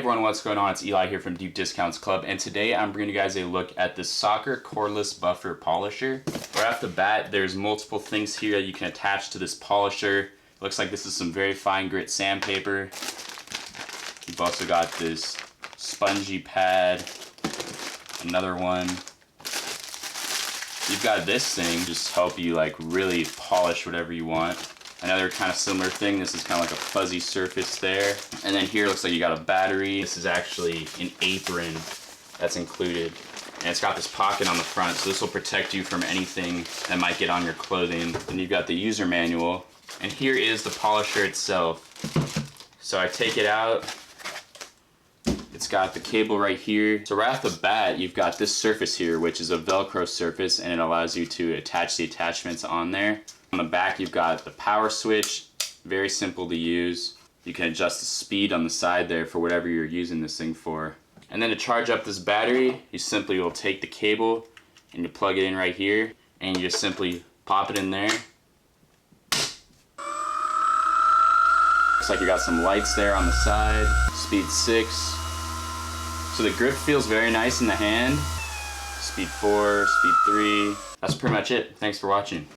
everyone, what's going on? It's Eli here from Deep Discounts Club, and today I'm bringing you guys a look at the Soccer Cordless Buffer Polisher. Right off the bat, there's multiple things here that you can attach to this polisher. Looks like this is some very fine grit sandpaper. You've also got this spongy pad, another one. You've got this thing just help you like really polish whatever you want. Another kind of similar thing, this is kind of like a fuzzy surface there. And then here looks like you got a battery. This is actually an apron that's included. And it's got this pocket on the front, so this will protect you from anything that might get on your clothing. Then you've got the user manual. And here is the polisher itself. So I take it out. It's got the cable right here. So right off the bat, you've got this surface here, which is a Velcro surface, and it allows you to attach the attachments on there. On the back, you've got the power switch, very simple to use. You can adjust the speed on the side there for whatever you're using this thing for. And then to charge up this battery, you simply will take the cable and you plug it in right here, and you just simply pop it in there. Looks like you got some lights there on the side. Speed 6. So the grip feels very nice in the hand. Speed 4, speed 3. That's pretty much it. Thanks for watching.